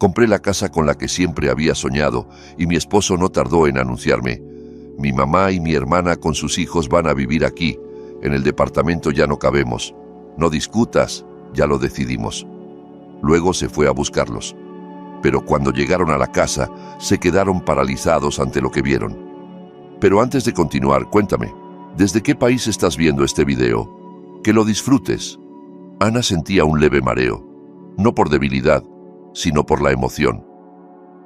Compré la casa con la que siempre había soñado y mi esposo no tardó en anunciarme. Mi mamá y mi hermana con sus hijos van a vivir aquí. En el departamento ya no cabemos. No discutas, ya lo decidimos. Luego se fue a buscarlos. Pero cuando llegaron a la casa, se quedaron paralizados ante lo que vieron. Pero antes de continuar, cuéntame, ¿desde qué país estás viendo este video? Que lo disfrutes. Ana sentía un leve mareo, no por debilidad, sino por la emoción.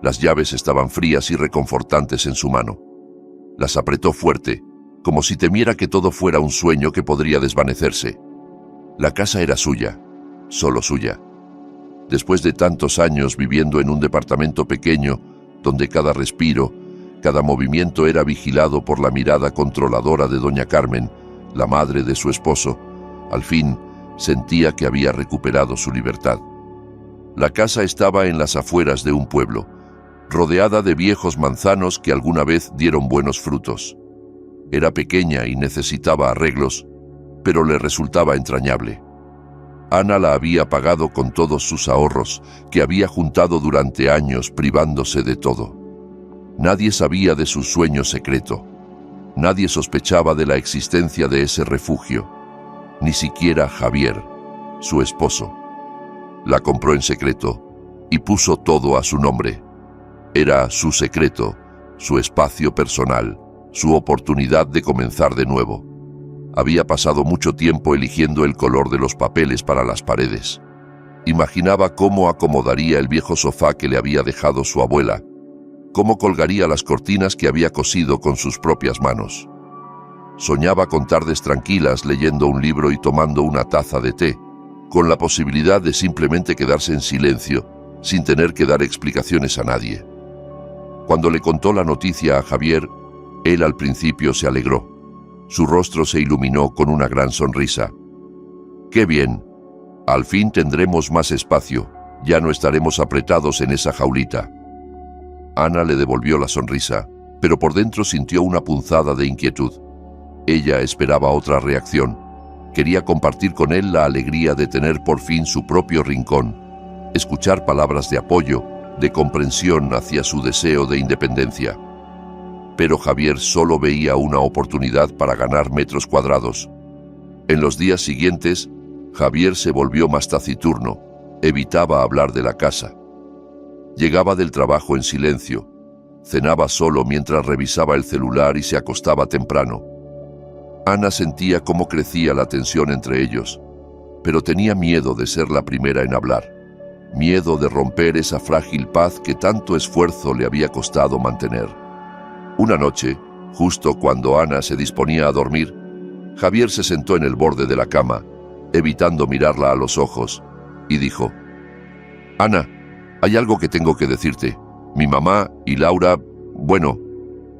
Las llaves estaban frías y reconfortantes en su mano. Las apretó fuerte, como si temiera que todo fuera un sueño que podría desvanecerse. La casa era suya, solo suya. Después de tantos años viviendo en un departamento pequeño, donde cada respiro, cada movimiento era vigilado por la mirada controladora de doña Carmen, la madre de su esposo, al fin sentía que había recuperado su libertad. La casa estaba en las afueras de un pueblo, rodeada de viejos manzanos que alguna vez dieron buenos frutos. Era pequeña y necesitaba arreglos, pero le resultaba entrañable. Ana la había pagado con todos sus ahorros, que había juntado durante años privándose de todo. Nadie sabía de su sueño secreto. Nadie sospechaba de la existencia de ese refugio. Ni siquiera Javier, su esposo. La compró en secreto y puso todo a su nombre. Era su secreto, su espacio personal, su oportunidad de comenzar de nuevo. Había pasado mucho tiempo eligiendo el color de los papeles para las paredes. Imaginaba cómo acomodaría el viejo sofá que le había dejado su abuela, cómo colgaría las cortinas que había cosido con sus propias manos. Soñaba con tardes tranquilas leyendo un libro y tomando una taza de té, con la posibilidad de simplemente quedarse en silencio, sin tener que dar explicaciones a nadie. Cuando le contó la noticia a Javier, él al principio se alegró. Su rostro se iluminó con una gran sonrisa. ¡Qué bien! Al fin tendremos más espacio, ya no estaremos apretados en esa jaulita. Ana le devolvió la sonrisa, pero por dentro sintió una punzada de inquietud. Ella esperaba otra reacción. Quería compartir con él la alegría de tener por fin su propio rincón, escuchar palabras de apoyo, de comprensión hacia su deseo de independencia. Pero Javier solo veía una oportunidad para ganar metros cuadrados. En los días siguientes, Javier se volvió más taciturno, evitaba hablar de la casa. Llegaba del trabajo en silencio, cenaba solo mientras revisaba el celular y se acostaba temprano. Ana sentía cómo crecía la tensión entre ellos, pero tenía miedo de ser la primera en hablar, miedo de romper esa frágil paz que tanto esfuerzo le había costado mantener. Una noche, justo cuando Ana se disponía a dormir, Javier se sentó en el borde de la cama, evitando mirarla a los ojos, y dijo: «Ana, hay algo que tengo que decirte. Mi mamá y Laura, bueno,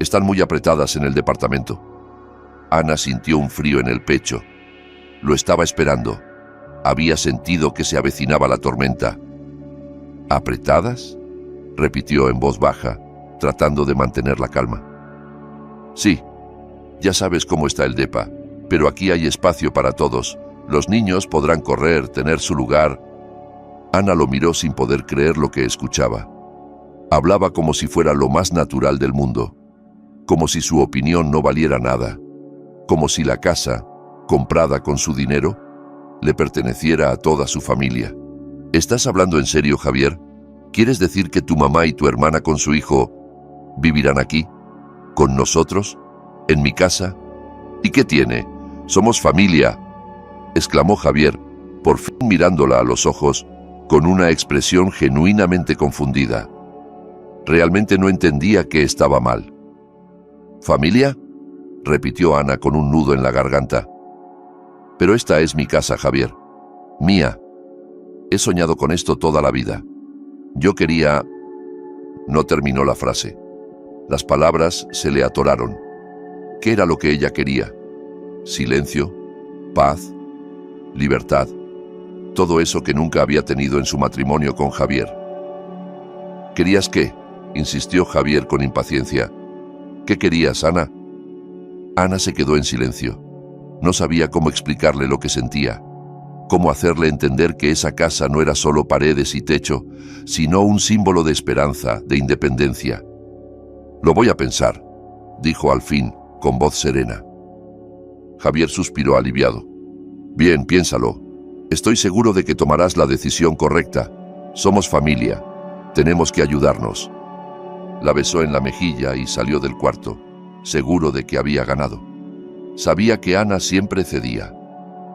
están muy apretadas en el departamento». Ana sintió un frío en el pecho. Lo estaba esperando. Había sentido que se avecinaba la tormenta. «¿Apretadas?», repitió en voz baja, tratando de mantener la calma. «Sí, ya sabes cómo está el depa, pero aquí hay espacio para todos. Los niños podrán correr, tener su lugar». Ana lo miró sin poder creer lo que escuchaba. Hablaba como si fuera lo más natural del mundo, como si su opinión no valiera nada, como si la casa, comprada con su dinero, le perteneciera a toda su familia. «¿Estás hablando en serio, Javier? ¿Quieres decir que tu mamá y tu hermana con su hijo vivirán aquí? ¿Con nosotros? ¿En mi casa? ¿Y qué tiene? Somos familia», exclamó Javier, por fin mirándola a los ojos, con una expresión genuinamente confundida. Realmente no entendía que estaba mal. «¿Familia?», repitió Ana con un nudo en la garganta. «Pero esta es mi casa, Javier. Mía. He soñado con esto toda la vida. Yo quería...». No terminó la frase. Las palabras se le atoraron. ¿Qué era lo que ella quería? Silencio, paz, libertad. Todo eso que nunca había tenido en su matrimonio con Javier. «¿Querías qué?», insistió Javier con impaciencia. «¿Qué querías, Ana?». Ana se quedó en silencio. No sabía cómo explicarle lo que sentía. cómo hacerle entender que esa casa no era solo paredes y techo, sino un símbolo de esperanza, de independencia. «Lo voy a pensar», dijo al fin, con voz serena. Javier suspiró aliviado. «Bien, piénsalo. Estoy seguro de que tomarás la decisión correcta. Somos familia. Tenemos que ayudarnos». La besó en la mejilla y salió del cuarto, seguro de que había ganado. Sabía que Ana siempre cedía.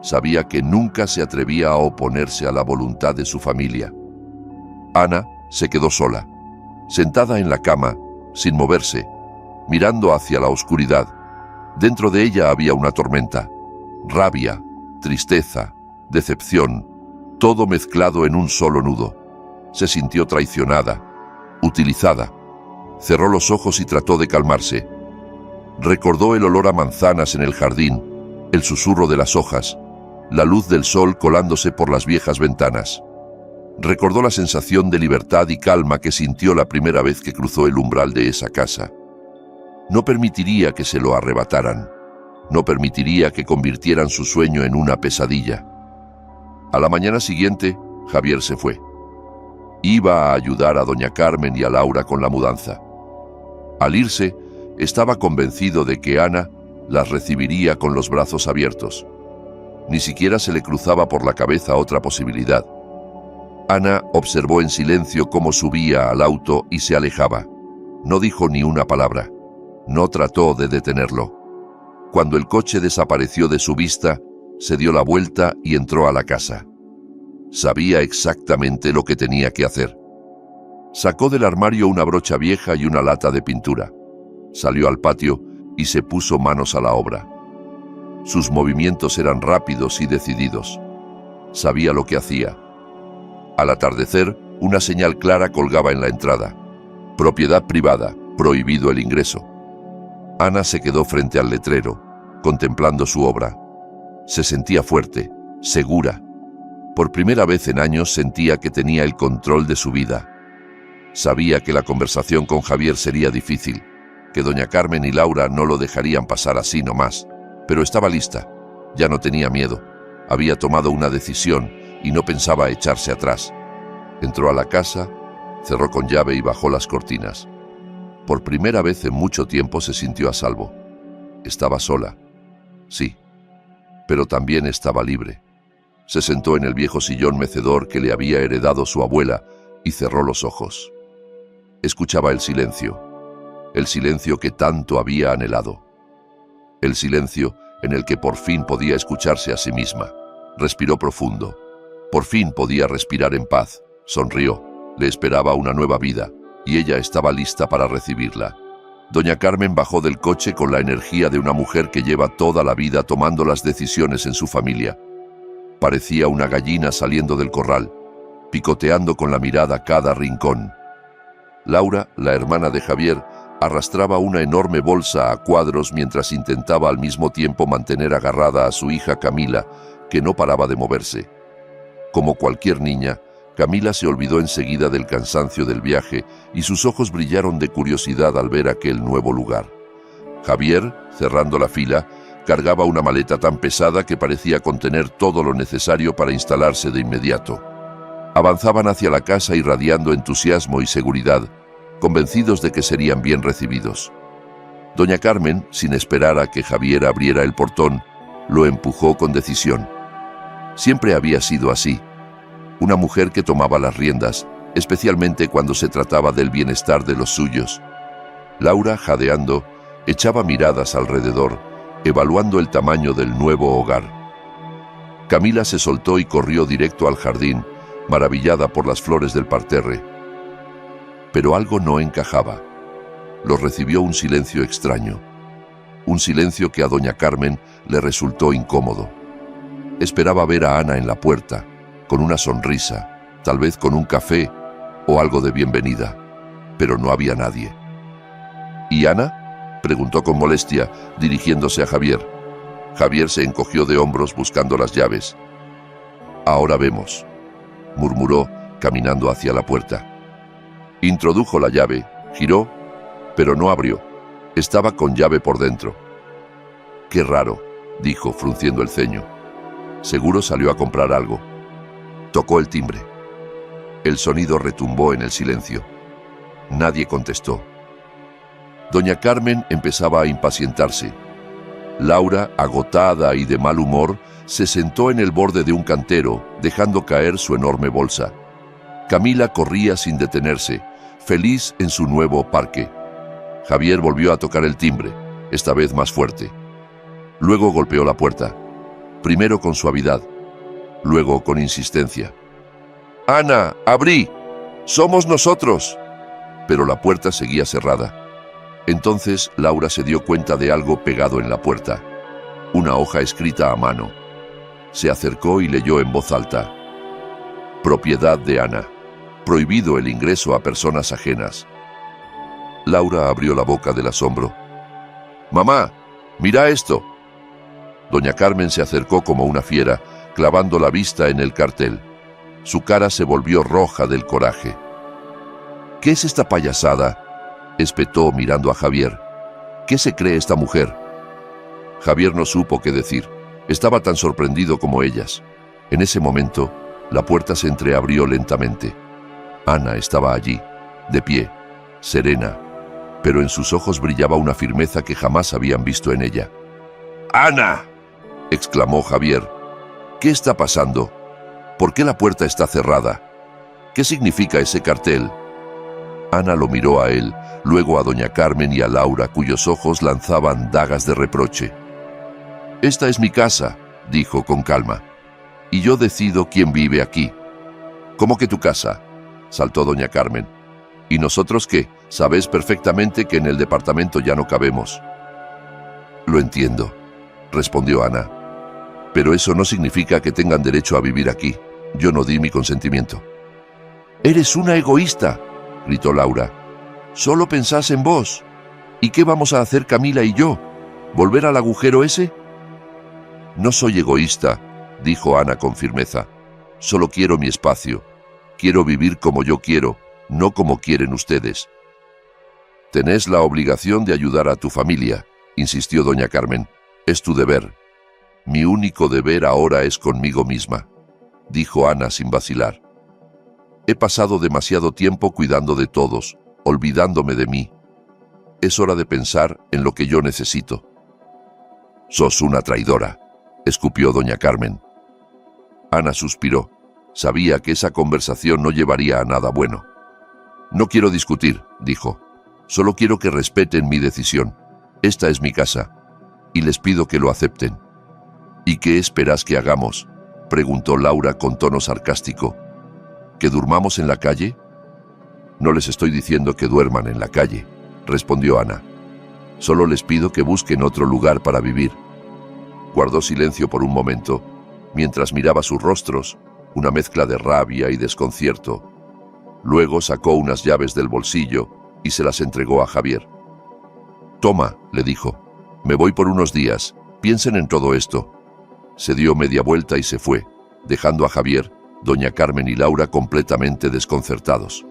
Sabía que nunca se atrevía a oponerse a la voluntad de su familia. Ana se quedó sola, sentada en la cama, sin moverse, mirando hacia la oscuridad. Dentro de ella había una tormenta, rabia, tristeza, decepción, todo mezclado en un solo nudo. Se sintió traicionada, utilizada. Cerró los ojos y trató de calmarse. Recordó el olor a manzanas en el jardín, el susurro de las hojas, la luz del sol colándose por las viejas ventanas. Recordó la sensación de libertad y calma que sintió la primera vez que cruzó el umbral de esa casa. No permitiría que se lo arrebataran. No permitiría que convirtieran su sueño en una pesadilla. A la mañana siguiente, Javier se fue. Iba a ayudar a doña Carmen y a Laura con la mudanza. Al irse, estaba convencido de que Ana las recibiría con los brazos abiertos. Ni siquiera se le cruzaba por la cabeza otra posibilidad. Ana observó en silencio cómo subía al auto y se alejaba. No dijo ni una palabra. No trató de detenerlo. Cuando el coche desapareció de su vista, se dio la vuelta y entró a la casa. Sabía exactamente lo que tenía que hacer. Sacó del armario una brocha vieja y una lata de pintura. Salió al patio y se puso manos a la obra. Sus movimientos eran rápidos y decididos. Sabía lo que hacía. Al atardecer, una señal clara colgaba en la entrada. Propiedad privada, prohibido el ingreso. Ana se quedó frente al letrero, contemplando su obra. Se sentía fuerte, segura. Por primera vez en años sentía que tenía el control de su vida. Sabía que la conversación con Javier sería difícil, que doña Carmen y Laura no lo dejarían pasar así nomás, pero estaba lista. Ya no tenía miedo. Había tomado una decisión y no pensaba echarse atrás. Entró a la casa, cerró con llave y bajó las cortinas. Por primera vez en mucho tiempo se sintió a salvo. Estaba sola, sí, pero también estaba libre. Se sentó en el viejo sillón mecedor que le había heredado su abuela y cerró los ojos. Escuchaba el silencio que tanto había anhelado. El silencio en el que por fin podía escucharse a sí misma. Respiró profundo. Por fin podía respirar en paz. Sonrió. Le esperaba una nueva vida, y ella estaba lista para recibirla. Doña Carmen bajó del coche con la energía de una mujer que lleva toda la vida tomando las decisiones en su familia. Parecía una gallina saliendo del corral, picoteando con la mirada cada rincón. Laura, la hermana de Javier, arrastraba una enorme bolsa a cuadros mientras intentaba al mismo tiempo mantener agarrada a su hija Camila, que no paraba de moverse. Como cualquier niña, Camila se olvidó enseguida del cansancio del viaje y sus ojos brillaron de curiosidad al ver aquel nuevo lugar. Javier, cerrando la fila, cargaba una maleta tan pesada que parecía contener todo lo necesario para instalarse de inmediato. Avanzaban hacia la casa irradiando entusiasmo y seguridad, convencidos de que serían bien recibidos. Doña Carmen, sin esperar a que Javier abriera el portón, lo empujó con decisión. Siempre había sido así. Una mujer que tomaba las riendas, especialmente cuando se trataba del bienestar de los suyos. Laura, jadeando, echaba miradas alrededor, evaluando el tamaño del nuevo hogar. Camila se soltó y corrió directo al jardín, maravillada por las flores del parterre. Pero algo no encajaba. Los recibió un silencio extraño. Un silencio que a doña Carmen le resultó incómodo. Esperaba ver a Ana en la puerta, con una sonrisa, tal vez con un café o algo de bienvenida, pero no había nadie. ¿Y Ana?, preguntó con molestia, dirigiéndose a Javier. Javier se encogió de hombros buscando las llaves. «Ahora vemos», murmuró, caminando hacia la puerta. Introdujo la llave, giró, pero no abrió. Estaba con llave por dentro. «Qué raro», dijo, frunciendo el ceño. Seguro salió a comprar algo. Tocó el timbre. El sonido retumbó en el silencio. Nadie contestó. Doña Carmen empezaba a impacientarse. Laura, agotada y de mal humor, se sentó en el borde de un cantero, dejando caer su enorme bolsa. Camila corría sin detenerse, feliz en su nuevo parque. Javier volvió a tocar el timbre, esta vez más fuerte. Luego golpeó la puerta, primero con suavidad, luego con insistencia. «Ana, abrí. Somos nosotros». Pero la puerta seguía cerrada. Entonces Laura se dio cuenta de algo pegado en la puerta. Una hoja escrita a mano. Se acercó y leyó en voz alta. «Propiedad de Ana. Prohibido el ingreso a personas ajenas». Laura abrió la boca del asombro. «Mamá, mira esto». Doña Carmen se acercó como una fiera, clavando la vista en el cartel. Su cara se volvió roja del coraje. «¿Qué es esta payasada?», espetó mirando a Javier. «¿Qué se cree esta mujer?». Javier no supo qué decir. Estaba tan sorprendido como ellas. En ese momento, la puerta se entreabrió lentamente. Ana estaba allí, de pie, serena, pero en sus ojos brillaba una firmeza que jamás habían visto en ella. «¡Ana!», exclamó Javier. «¿Qué está pasando? ¿Por qué la puerta está cerrada? ¿Qué significa ese cartel?». Ana lo miró a él, luego a doña Carmen y a Laura, cuyos ojos lanzaban dagas de reproche. «Esta es mi casa», dijo con calma, «y yo decido quién vive aquí». «¿Cómo que tu casa?», saltó doña Carmen. «¿Y nosotros qué? Sabes perfectamente que en el departamento ya no cabemos». «Lo entiendo», respondió Ana, «pero eso no significa que tengan derecho a vivir aquí. Yo no di mi consentimiento». «Eres una egoísta», gritó Laura. «Solo pensás en vos. ¿Y qué vamos a hacer Camila y yo? ¿Volver al agujero ese?». «No soy egoísta», dijo Ana con firmeza. «Solo quiero mi espacio. Quiero vivir como yo quiero, no como quieren ustedes». «Tenés la obligación de ayudar a tu familia», insistió doña Carmen. «Es tu deber». «Mi único deber ahora es conmigo misma», dijo Ana sin vacilar. «He pasado demasiado tiempo cuidando de todos, olvidándome de mí. Es hora de pensar en lo que yo necesito». «Sos una traidora», escupió doña Carmen. Ana suspiró. Sabía que esa conversación no llevaría a nada bueno. «No quiero discutir», dijo. «Solo quiero que respeten mi decisión. Esta es mi casa, y les pido que lo acepten». «¿Y qué esperas que hagamos?», preguntó Laura con tono sarcástico. «¿Que durmamos en la calle?». «No les estoy diciendo que duerman en la calle», respondió Ana. «Solo les pido que busquen otro lugar para vivir». Guardó silencio por un momento, mientras miraba sus rostros, una mezcla de rabia y desconcierto. Luego sacó unas llaves del bolsillo y se las entregó a Javier. «Toma», le dijo, «me voy por unos días, piensen en todo esto». Se dio media vuelta y se fue, dejando a Javier, doña Carmen y Laura completamente desconcertados.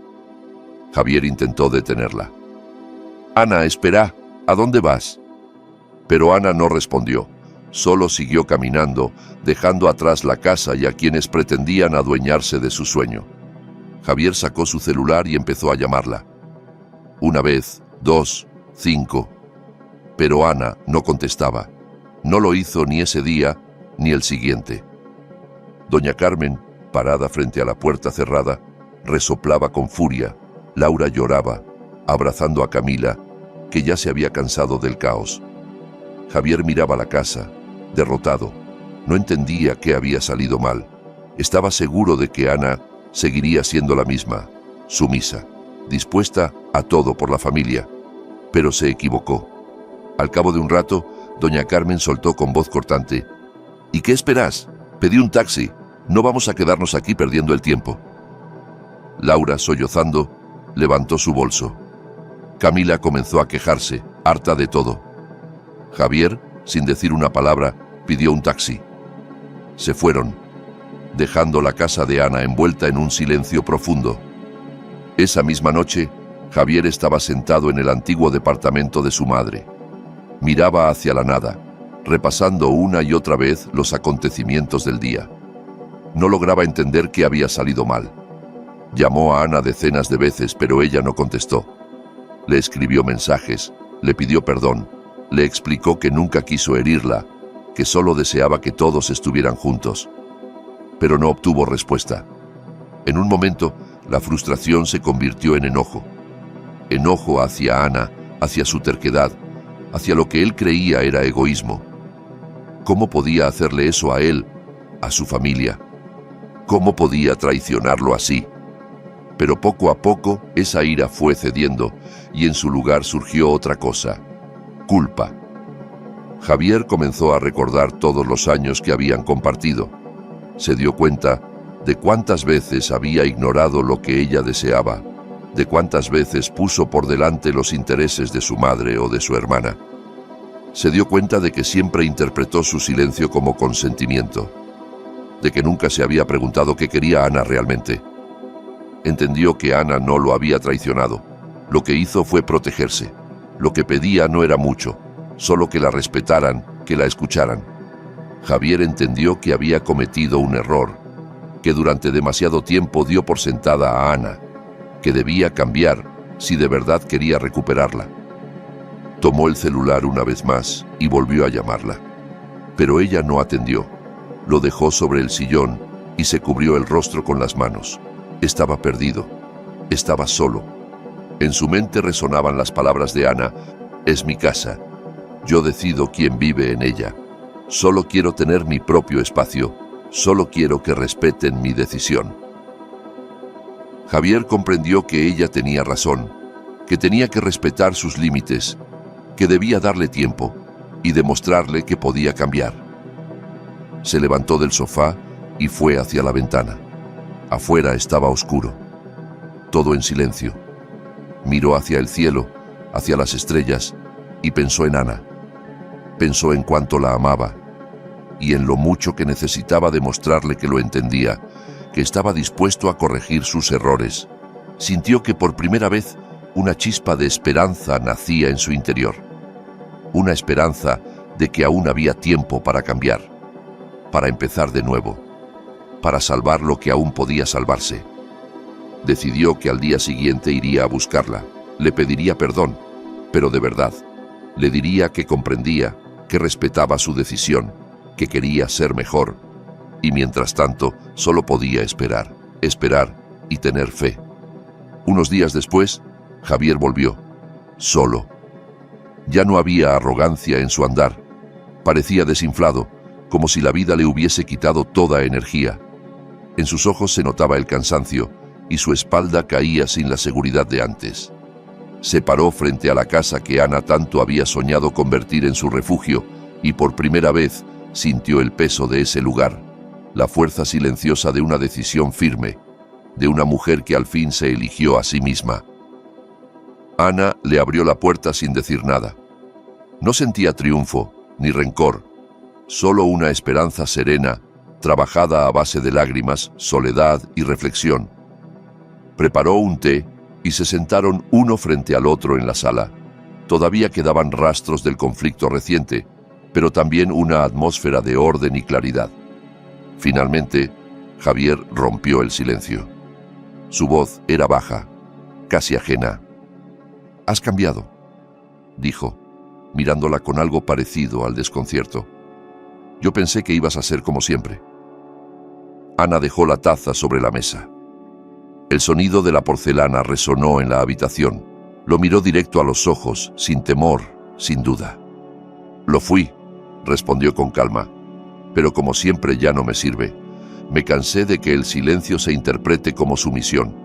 Javier intentó detenerla. «Ana, espera, ¿a dónde vas?». Pero Ana no respondió, solo siguió caminando, dejando atrás la casa y a quienes pretendían adueñarse de su sueño. Javier sacó su celular y empezó a llamarla. 1 vez, 2, 5. Pero Ana no contestaba. No lo hizo ni ese día ni el siguiente. Doña Carmen, parada frente a la puerta cerrada, resoplaba con furia. Laura lloraba, abrazando a Camila, que ya se había cansado del caos. Javier miraba la casa, derrotado. No entendía qué había salido mal. Estaba seguro de que Ana seguiría siendo la misma, sumisa, dispuesta a todo por la familia. Pero se equivocó. Al cabo de un rato, doña Carmen soltó con voz cortante: «¿Y qué esperás? Pedí un taxi. No vamos a quedarnos aquí perdiendo el tiempo». Laura, sollozando, levantó su bolso. Camila comenzó a quejarse, harta de todo. Javier, sin decir una palabra, pidió un taxi. Se fueron, dejando la casa de Ana envuelta en un silencio profundo. Esa misma noche, Javier estaba sentado en el antiguo departamento de su madre. Miraba hacia la nada. repasando una y otra vez los acontecimientos del día. No lograba entender qué había salido mal. Llamó a Ana decenas de veces, pero ella no contestó. Le escribió mensajes, le pidió perdón, le explicó que nunca quiso herirla, que solo deseaba que todos estuvieran juntos. Pero no obtuvo respuesta. En un momento, la frustración se convirtió en enojo. Enojo hacia Ana, hacia su terquedad, hacia lo que él creía era egoísmo. ¿Cómo podía hacerle eso a él, a su familia? ¿Cómo podía traicionarlo así? Pero poco a poco esa ira fue cediendo y en su lugar surgió otra cosa: culpa. Javier comenzó a recordar todos los años que habían compartido. Se dio cuenta de cuántas veces había ignorado lo que ella deseaba, de cuántas veces puso por delante los intereses de su madre o de su hermana. Se dio cuenta de que siempre interpretó su silencio como consentimiento, de que nunca se había preguntado qué quería Ana realmente. Entendió que Ana no lo había traicionado. Lo que hizo fue protegerse. Lo que pedía no era mucho, solo que la respetaran, que la escucharan. Javier entendió que había cometido un error, que durante demasiado tiempo dio por sentada a Ana, que debía cambiar si de verdad quería recuperarla. Tomó el celular una vez más y volvió a llamarla. Pero ella no atendió. Lo dejó sobre el sillón y se cubrió el rostro con las manos. Estaba perdido. Estaba solo. En su mente resonaban las palabras de Ana: es mi casa. Yo decido quién vive en ella. Solo quiero tener mi propio espacio. Solo quiero que respeten mi decisión. Javier comprendió que ella tenía razón, que tenía que respetar sus límites, que debía darle tiempo y demostrarle que podía cambiar. Se levantó del sofá y fue hacia la ventana. Afuera estaba oscuro, todo en silencio. Miró hacia el cielo, hacia las estrellas, y pensó en Ana. Pensó en cuánto la amaba y en lo mucho que necesitaba demostrarle que lo entendía, que estaba dispuesto a corregir sus errores. Sintió que por primera vez una chispa de esperanza nacía en su interior. Una esperanza de que aún había tiempo para cambiar, para empezar de nuevo, para salvar lo que aún podía salvarse. Decidió que al día siguiente iría a buscarla, le pediría perdón, pero de verdad. Le diría que comprendía, que respetaba su decisión, que quería ser mejor, y mientras tanto solo podía esperar, esperar y tener fe. Unos días después, Javier volvió, solo. Ya no había arrogancia en su andar. Parecía desinflado, como si la vida le hubiese quitado toda energía. En sus ojos se notaba el cansancio y su espalda caía sin la seguridad de antes. Se paró frente a la casa que Ana tanto había soñado convertir en su refugio y por primera vez sintió el peso de ese lugar, la fuerza silenciosa de una decisión firme, de una mujer que al fin se eligió a sí misma. Ana le abrió la puerta sin decir nada. No sentía triunfo ni rencor, solo una esperanza serena, trabajada a base de lágrimas, soledad y reflexión. Preparó un té y se sentaron uno frente al otro en la sala. Todavía quedaban rastros del conflicto reciente, pero también una atmósfera de orden y claridad. Finalmente, Javier rompió el silencio. Su voz era baja, casi ajena. «Has cambiado», dijo, mirándola con algo parecido al desconcierto. «Yo pensé que ibas a ser como siempre». Ana dejó la taza sobre la mesa. El sonido de la porcelana resonó en la habitación. Lo miró directo a los ojos, sin temor, sin duda. «Lo fui», respondió con calma, «pero como siempre ya no me sirve. Me cansé de que el silencio se interprete como sumisión.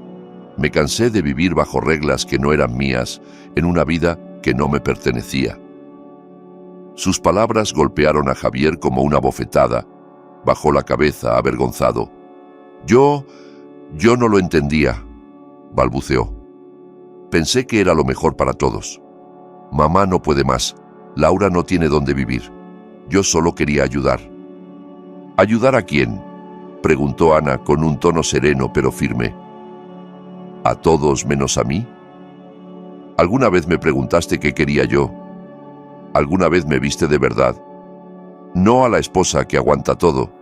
Me cansé de vivir bajo reglas que no eran mías, en una vida que no me pertenecía». Sus palabras golpearon a Javier como una bofetada. Bajó la cabeza, avergonzado. Yo no lo entendía», balbuceó. «Pensé que era lo mejor para todos. Mamá no puede más. Laura no tiene dónde vivir. Yo solo quería ayudar». «¿Ayudar a quién?», preguntó Ana con un tono sereno pero firme. «¿A todos menos a mí? ¿Alguna vez me preguntaste qué quería yo? ¿Alguna vez me viste de verdad? No a la esposa que aguanta todo,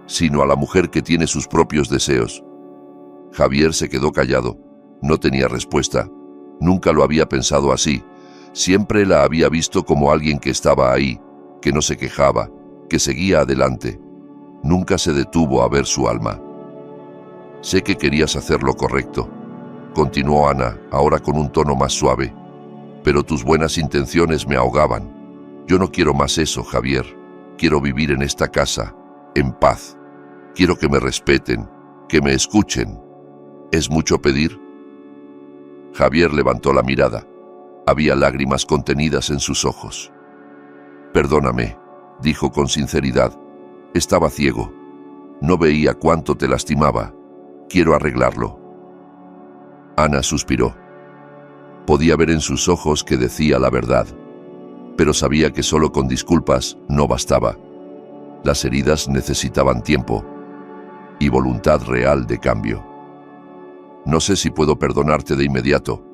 sino a la mujer que tiene sus propios deseos. Javier se quedó callado. No tenía respuesta. Nunca lo había pensado así. Siempre la había visto como alguien que estaba ahí, que no se quejaba, que seguía adelante. Nunca se detuvo a ver su alma. Sé que querías hacer lo correcto, continuó Ana, ahora con un tono más suave, pero tus buenas intenciones me ahogaban. Yo no quiero más eso, Javier. Quiero vivir en esta casa, en paz. Quiero que me respeten, que me escuchen. ¿Es mucho pedir? Javier levantó la mirada. Había lágrimas contenidas en sus ojos. Perdóname, dijo con sinceridad. Estaba ciego. No veía cuánto te lastimaba. Quiero arreglarlo. Ana suspiró. Podía ver en sus ojos que decía la verdad, pero sabía que solo con disculpas no bastaba. Las heridas necesitaban tiempo y voluntad real de cambio. No sé si puedo perdonarte de inmediato,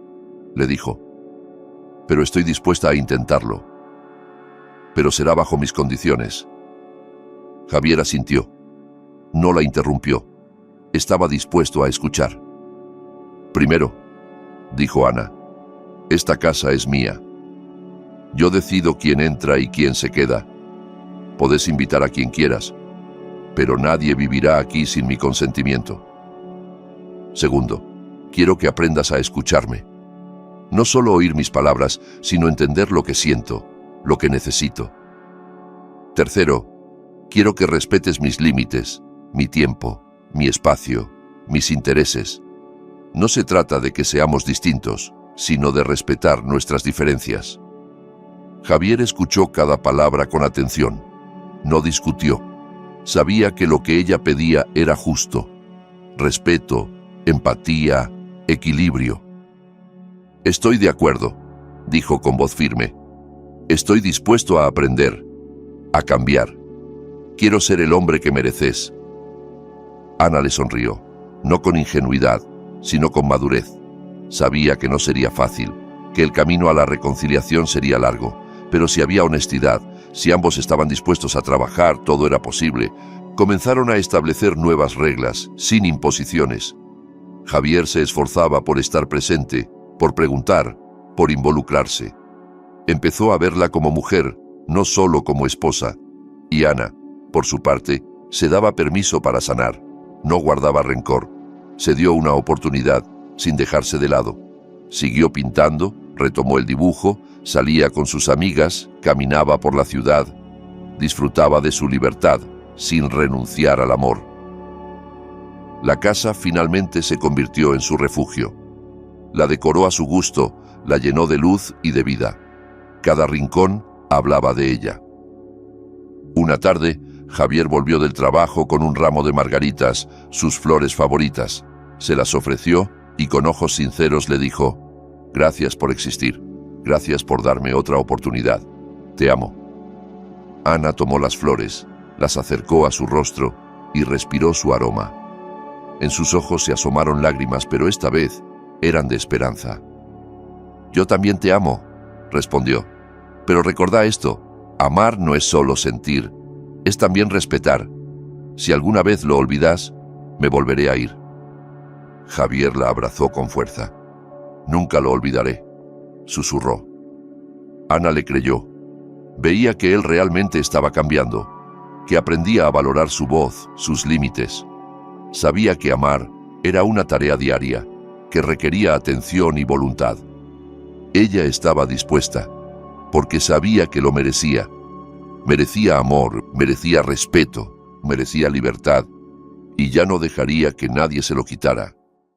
le dijo, pero estoy dispuesta a intentarlo. Pero será bajo mis condiciones. Javier asintió. No la interrumpió. Estaba dispuesto a escuchar. Primero, dijo Ana, esta casa es mía. Yo decido quién entra y quién se queda. Podés invitar a quien quieras, pero nadie vivirá aquí sin mi consentimiento. Segundo, quiero que aprendas a escucharme. No solo oír mis palabras, sino entender lo que siento, lo que necesito. Tercero, quiero que respetes mis límites, mi tiempo, mi espacio, mis intereses. No se trata de que seamos distintos, sino de respetar nuestras diferencias. Javier escuchó cada palabra con atención. No discutió. Sabía que lo que ella pedía era justo. Respeto, empatía, equilibrio. Estoy de acuerdo, dijo con voz firme. Estoy dispuesto a aprender, a cambiar. Quiero ser el hombre que mereces. Ana le sonrió, no con ingenuidad, sino con madurez. Sabía que no sería fácil, que el camino a la reconciliación sería largo, pero si había honestidad, si ambos estaban dispuestos a trabajar, todo era posible. Comenzaron a establecer nuevas reglas, sin imposiciones. Javier se esforzaba por estar presente, por preguntar, por involucrarse. Empezó a verla como mujer, no solo como esposa. Y Ana, por su parte, se daba permiso para sanar. No guardaba rencor. Se dio una oportunidad, sin dejarse de lado. Siguió pintando, retomó el dibujo, salía con sus amigas, caminaba por la ciudad. Disfrutaba de su libertad, sin renunciar al amor. La casa finalmente se convirtió en su refugio. La decoró a su gusto, la llenó de luz y de vida. Cada rincón hablaba de ella. Una tarde, Javier volvió del trabajo con un ramo de margaritas, sus flores favoritas. Se las ofreció y con ojos sinceros le dijo: «Gracias por existir, gracias por darme otra oportunidad. Te amo». Ana tomó las flores, las acercó a su rostro y respiró su aroma. En sus ojos se asomaron lágrimas, pero esta vez eran de esperanza. «Yo también te amo», respondió. «Pero recordá esto, amar no es solo sentir, es también respetar. Si alguna vez lo olvidás, me volveré a ir». Javier la abrazó con fuerza. «Nunca lo olvidaré», susurró. Ana le creyó. Veía que él realmente estaba cambiando, que aprendía a valorar su voz, sus límites. Sabía que amar era una tarea diaria, que requería atención y voluntad. Ella estaba dispuesta, porque sabía que lo merecía. Merecía amor, merecía respeto, merecía libertad, y ya no dejaría que nadie se lo quitara.